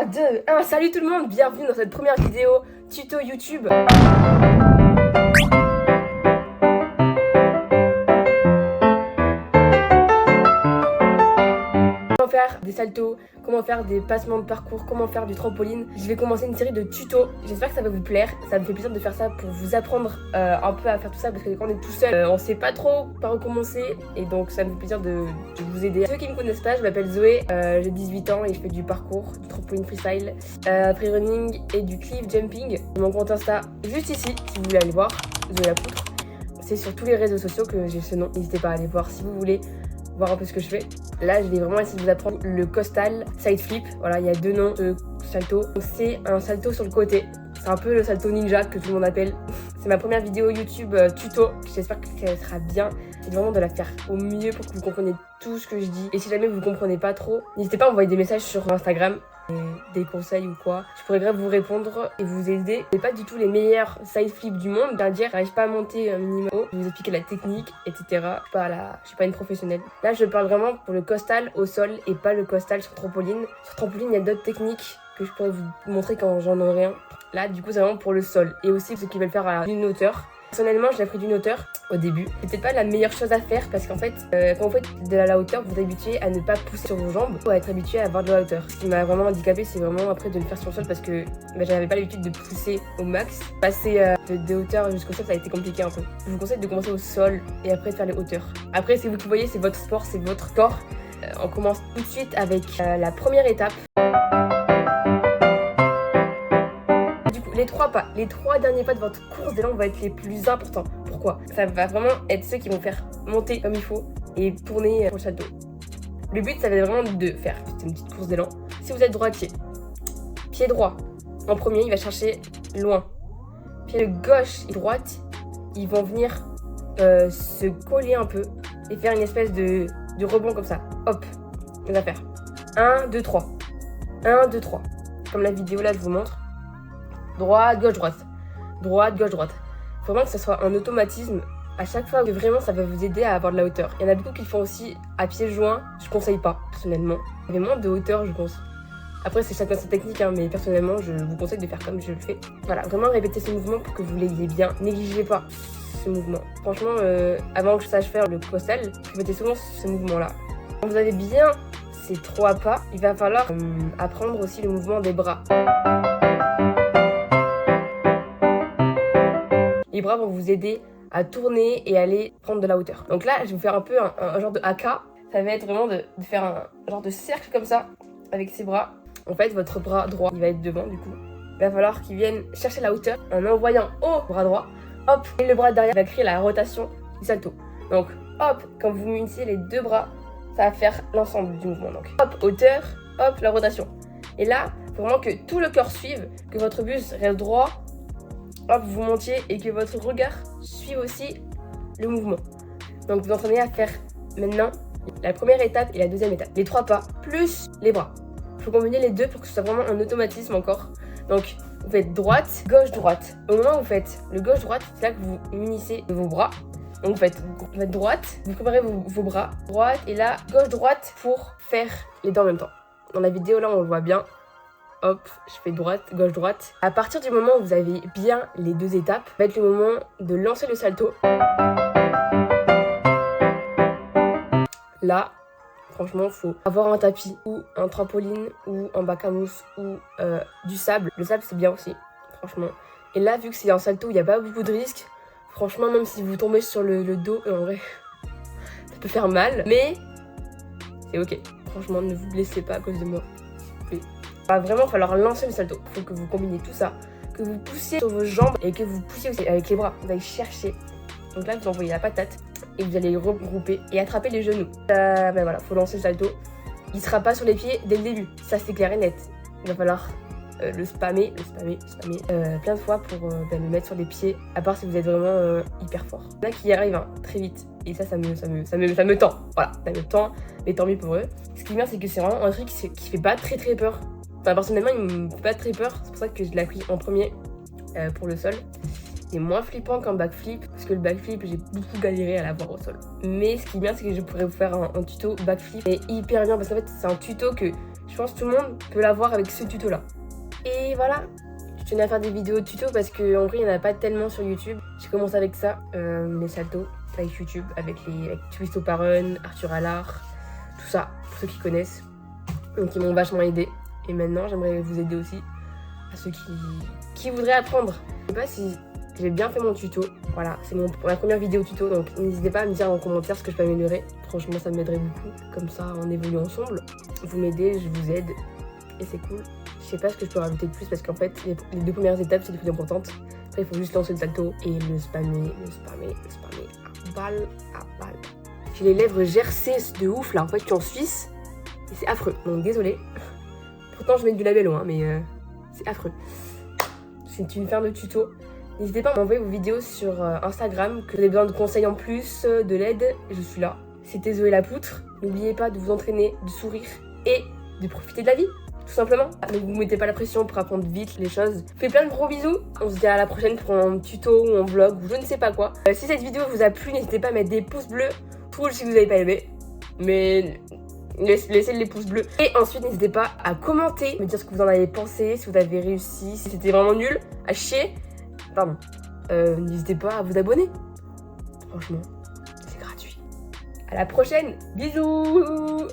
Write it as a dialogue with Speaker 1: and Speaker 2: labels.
Speaker 1: 2, 1, salut tout le monde, bienvenue dans cette première vidéo tuto YouTube. Comment faire des saltos, comment faire des passements de parcours, comment faire du trampoline. Je vais commencer une série de tutos, j'espère que ça va vous plaire. Ça me fait plaisir de faire ça pour vous apprendre un peu à faire tout ça, parce que quand on est tout seul, on sait pas trop par où commencer. Et donc ça me fait plaisir de vous aider. Ceux qui me connaissent pas, je m'appelle Zoé, j'ai 18 ans et je fais du parcours, du trampoline freestyle, freerunning et du cliff jumping. Mon compte Insta juste ici, si vous voulez aller voir, Zoé la poutre. C'est sur tous les réseaux sociaux que j'ai ce nom, n'hésitez pas à aller voir si vous voulez voir un peu ce que je fais. Là, je vais vraiment essayer de vous apprendre le costal side flip. Voilà, il y a deux noms de salto. C'est un salto sur le côté. C'est un peu le salto ninja que tout le monde appelle. C'est ma première vidéo YouTube tuto. J'espère qu'elle sera bien. C'est vraiment de la faire au mieux pour que vous compreniez tout ce que je dis. Et si jamais vous ne comprenez pas trop, n'hésitez pas à envoyer des messages sur Instagram. Des conseils ou quoi, je pourrais grave vous répondre et vous aider. C'est pas du tout les meilleurs side flips du monde, d'un dire j'arrive pas à monter un minimum, vous expliquer la technique, etc. Je suis pas une professionnelle. Là je parle vraiment pour le costal au sol et pas le costal sur trampoline. Sur trampoline il y a d'autres techniques que je pourrais vous montrer quand j'en aurai un. Là du coup c'est vraiment pour le sol et aussi ceux qui veulent faire à une hauteur. Personnellement, j'ai appris d'une hauteur au début. C'est peut-être pas la meilleure chose à faire parce qu'en fait, quand vous faites de la hauteur, vous êtes habitué à ne pas pousser sur vos jambes ou à être habitué à avoir de la hauteur. Ce qui m'a vraiment handicapé, c'est vraiment après de le faire sur le sol parce que j'avais pas l'habitude de pousser au max. Passer de hauteur jusqu'au sol, ça a été compliqué un peu. Je vous conseille de commencer au sol et après de faire les hauteurs. Après, c'est vous qui voyez, c'est votre sport, c'est votre corps. On commence tout de suite avec la première étape. Les trois pas, les trois derniers pas de votre course d'élan vont être les plus importants. Pourquoi? Ça va vraiment être ceux qui vont faire monter comme il faut et tourner pour le salto. Le but, ça va être vraiment de faire une petite course d'élan. Si vous êtes droitier, pied droit, en premier, il va chercher loin. Pied gauche et droite, ils vont venir se coller un peu et faire une espèce de rebond comme ça. Hop, on va faire 1, 2, 3. 1, 2, 3. Comme la vidéo là, je vous montre. Droite, gauche, droite. Droite, gauche, droite. Il faut vraiment que ça soit un automatisme à chaque fois que vraiment ça va vous aider à avoir de la hauteur. Il y en a beaucoup qui le font aussi à pieds joints. Je conseille pas, personnellement. Il y avait moins de hauteur, je pense. Après, c'est chacun sa technique, hein, mais personnellement, je vous conseille de faire comme je le fais. Voilà, vraiment répétez ce mouvement pour que vous l'ayez bien. Négligez pas ce mouvement. Franchement, avant que je sache faire le costal, répétez souvent ce mouvement-là. Quand vous avez bien ces trois pas, il va falloir apprendre aussi le mouvement des bras. Les bras vont vous aider à tourner et aller prendre de la hauteur. Donc là, je vais vous faire un peu un genre de haka. Ça va être vraiment de faire un genre de cercle comme ça, avec ses bras. En fait, votre bras droit, il va être devant du coup. Il va falloir qu'il vienne chercher la hauteur en envoyant au bras droit. Hop, et le bras derrière va créer la rotation du salto. Donc hop, quand vous munissez les deux bras, ça va faire l'ensemble du mouvement. Donc hop, hauteur, hop, la rotation. Et là, il faut vraiment que tout le corps suive, que votre buste reste droit. Hop, vous montiez et que votre regard suive aussi le mouvement. Donc vous entraînez à faire maintenant la première étape et la deuxième étape. Les trois pas plus les bras. Il faut combiner les deux pour que ce soit vraiment un automatisme encore. Donc vous faites droite, gauche, droite. Au moment où vous faites le gauche-droite, c'est là que vous munissez de vos bras. Donc vous faites droite, vous préparez vos bras, droite et là gauche-droite pour faire les deux en même temps. Dans la vidéo là on le voit bien. Hop, je fais droite, gauche, droite. À partir du moment où vous avez bien les deux étapes, va être le moment de lancer le salto. Là, franchement, il faut avoir un tapis ou un trampoline ou un bac à mousse ou du sable. Le sable, c'est bien aussi, franchement. Et là, vu que c'est un salto où il n'y a pas beaucoup de risques, franchement, même si vous tombez sur le dos, en vrai, ça peut faire mal. Mais c'est ok. Franchement, ne vous blessez pas à cause de moi. Il va vraiment falloir lancer le salto. Il faut que vous combinez tout ça, que vous poussiez sur vos jambes et que vous poussiez aussi avec les bras. Vous allez chercher. Donc là, vous envoyez la patate et vous allez regrouper et attraper les genoux. Ben voilà, faut lancer le salto. Il sera pas sur les pieds dès le début. Ça, c'est clair et net. Il va falloir le spammer plein de fois pour le mettre sur les pieds. À part si vous êtes vraiment hyper fort. Là, qui arrive très vite. Et ça me tend. Voilà, ça me tend. Mais tant mieux pour eux. Ce qui est bien, c'est que c'est vraiment un truc qui fait pas très peur. Enfin, personnellement, il me fait pas très peur. C'est pour ça que je l'ai pris en premier pour le sol. C'est moins flippant qu'un backflip, parce que le backflip, j'ai beaucoup galéré à l'avoir au sol. Mais ce qui est bien, c'est que je pourrais vous faire un tuto backflip. C'est hyper bien, parce qu'en fait, c'est un tuto que je Je pense que tout le monde peut l'avoir avec ce tuto là. Et voilà, je tenais à faire des vidéos de tuto parce qu'en vrai il n'y en a pas tellement sur YouTube. J'ai commencé avec ça, les saltos avec YouTube, avec Twisto Parun, Arthur Allard, tout ça, pour ceux qui connaissent. Donc ils m'ont vachement aidé. Et maintenant j'aimerais vous aider aussi, à ceux qui voudraient apprendre. Je sais pas si j'ai bien fait mon tuto. Voilà, c'est ma première vidéo tuto, donc n'hésitez pas à me dire en commentaire ce que je peux améliorer. Franchement ça m'aiderait beaucoup. Comme ça on évolue ensemble. Vous m'aidez, je vous aide. Et c'est cool. Je sais pas ce que je peux rajouter de plus parce qu'en fait les 2 premières étapes c'est les plus importantes. Après il faut juste lancer le salto et le spammer à balle. J'ai les lèvres gercées de ouf là, en fait je suis en Suisse et c'est affreux, donc désolé. Pourtant je mets du labello hein, mais c'est affreux. C'est une fin de tuto. N'hésitez pas à m'envoyer vos vidéos sur Instagram, que vous avez besoin de conseils en plus, de l'aide, je suis là. C'était Zoé la poutre. N'oubliez pas de vous entraîner, de sourire et de profiter de la vie, tout simplement. Ne vous mettez pas la pression pour apprendre vite les choses. Je vous fais plein de gros bisous. On se dit à la prochaine pour un tuto ou un vlog ou je ne sais pas quoi. Si cette vidéo vous a plu, n'hésitez pas à mettre des pouces bleus. Cool si vous n'avez pas aimé. Mais laissez les pouces bleus. Et ensuite, n'hésitez pas à commenter, me dire ce que vous en avez pensé, si vous avez réussi, si c'était vraiment nul, à chier. Pardon. N'hésitez pas à vous abonner. Franchement, c'est gratuit. À la prochaine. Bisous.